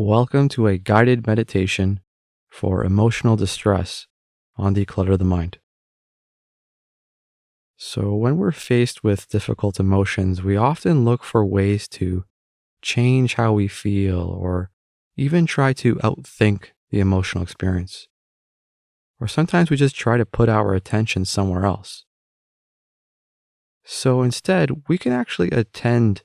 Welcome to a guided meditation for emotional distress on Declutter the Mind. So, when we're faced with difficult emotions, we often look for ways to change how we feel or even try to outthink the emotional experience. Or sometimes we just try to put our attention somewhere else. So, instead, we can actually attend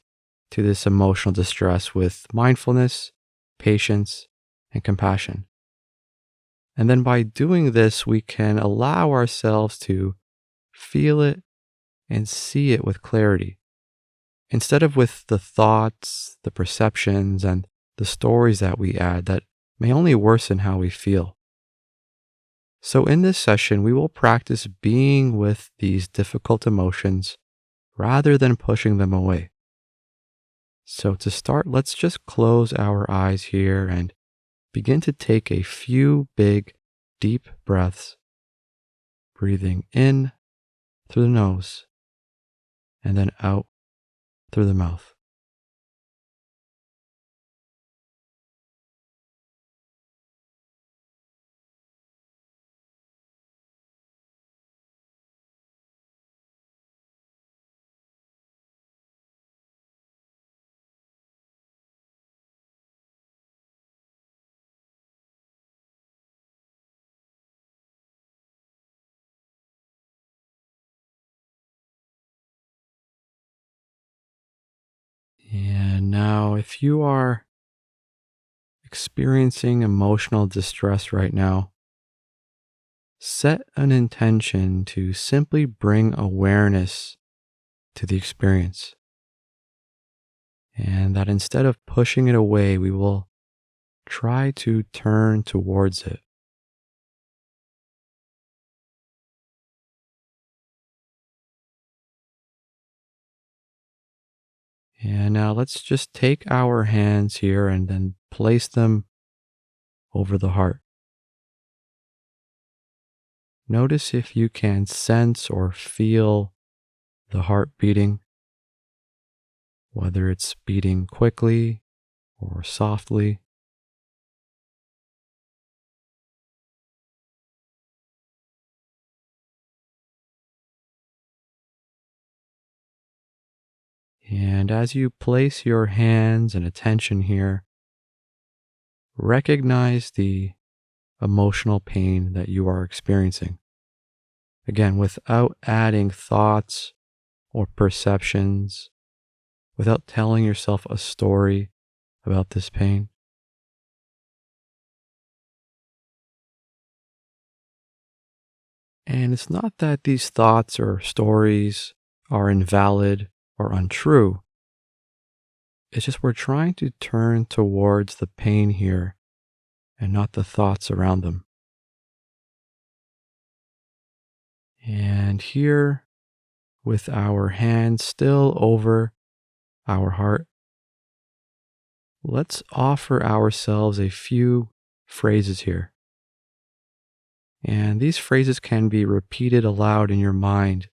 to this emotional distress with mindfulness, patience, and compassion. And then by doing this, we can allow ourselves to feel it and see it with clarity instead of with the thoughts, the perceptions, and the stories that we add that may only worsen how we feel. So, in this session, we will practice being with these difficult emotions rather than pushing them away. So, to start, let's just close our eyes here and begin to take a few big, deep breaths, breathing in through the nose and then out through the mouth. And now, if you are experiencing emotional distress right now, set an intention to simply bring awareness to the experience. And that instead of pushing it away, we will try to turn towards it. And now let's just take our hands here and then place them over the heart. Notice if you can sense or feel the heart beating, whether it's beating quickly or softly. And as you place your hands and attention here, recognize the emotional pain that you are experiencing. Again, without adding thoughts or perceptions, without telling yourself a story about this pain. And it's not that these thoughts or stories are invalid or untrue. It's just we're trying to turn towards the pain here and not the thoughts around them. And here, with our hands still over our heart, let's offer ourselves a few phrases here. And these phrases can be repeated aloud in your mind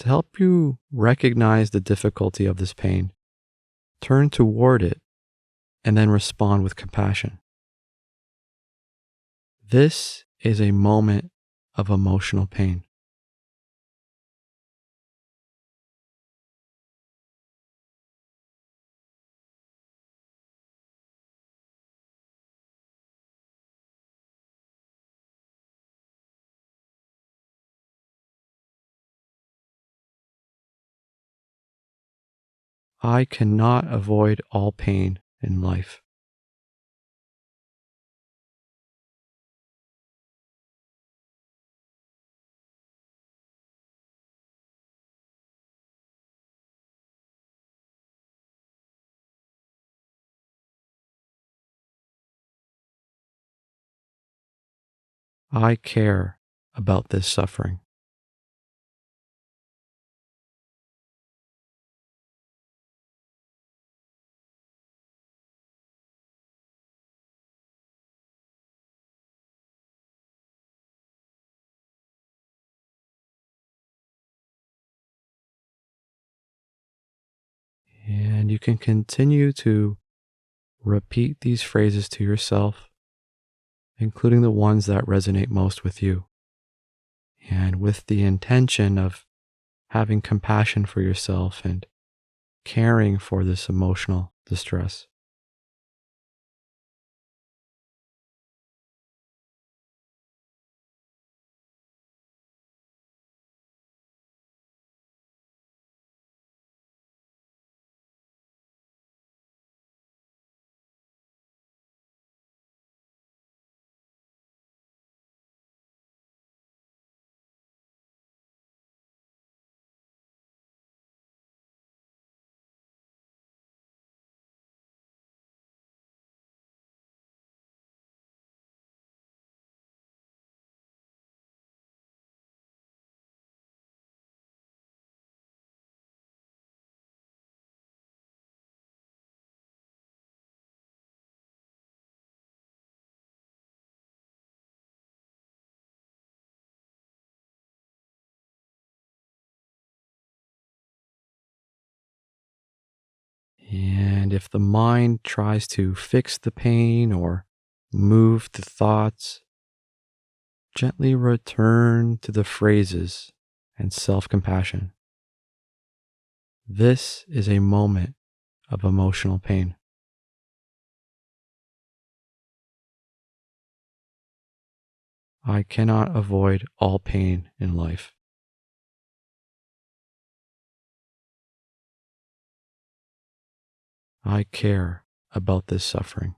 to help you recognize the difficulty of this pain, turn toward it, and then respond with compassion. This is a moment of emotional pain. I cannot avoid all pain in life. I care about this suffering. And you can continue to Repeat these phrases to yourself, including the ones that resonate most with you, and with the intention of having compassion for yourself and caring for this emotional distress. And if the mind tries to fix the pain or move the thoughts, gently return to the phrases and self compassion. This is a moment of emotional pain. I cannot avoid all pain in life. I care about this suffering.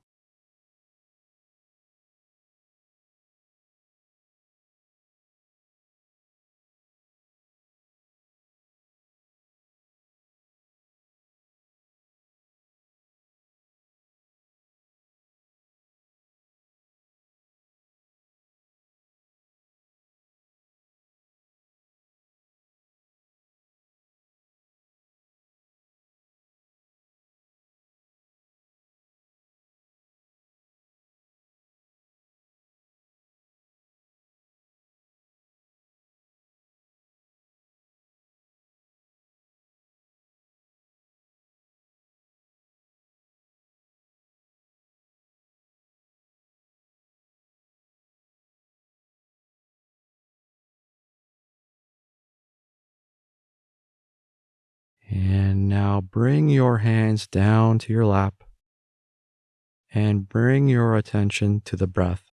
And now bring your hands down to your lap and bring your attention to the breath,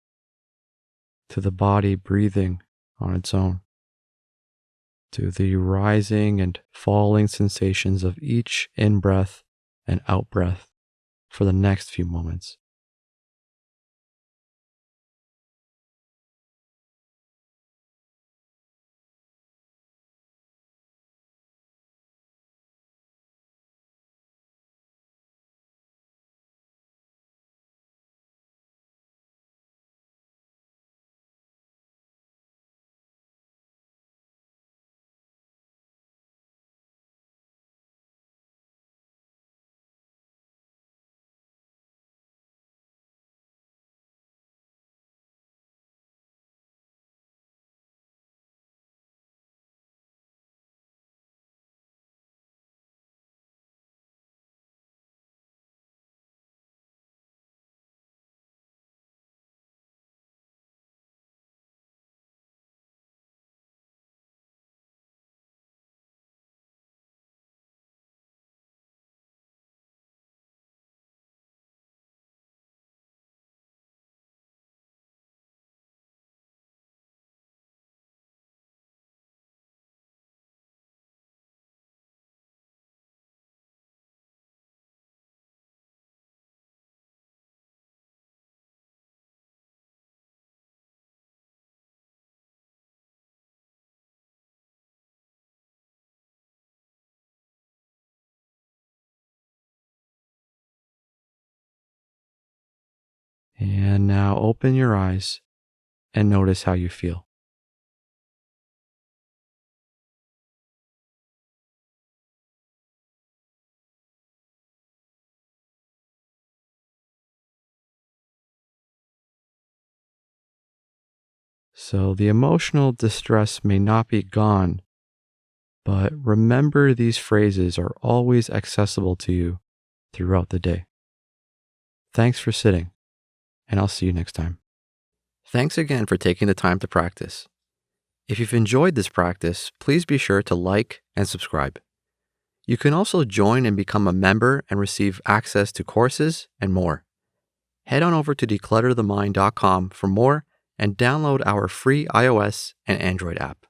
to the body breathing on its own, to the rising and falling sensations of each in breath and out breath for the next few moments. And now open your eyes and notice how you feel. So the emotional distress may not be gone, but remember these phrases are always accessible to you throughout the day. Thanks for sitting, and I'll see you next time. Thanks again for taking the time to practice. If you've enjoyed this practice, please be sure to like and subscribe. You can also join and become a member and receive access to courses and more. Head on over to declutterthemind.com for more and download our free iOS and Android app.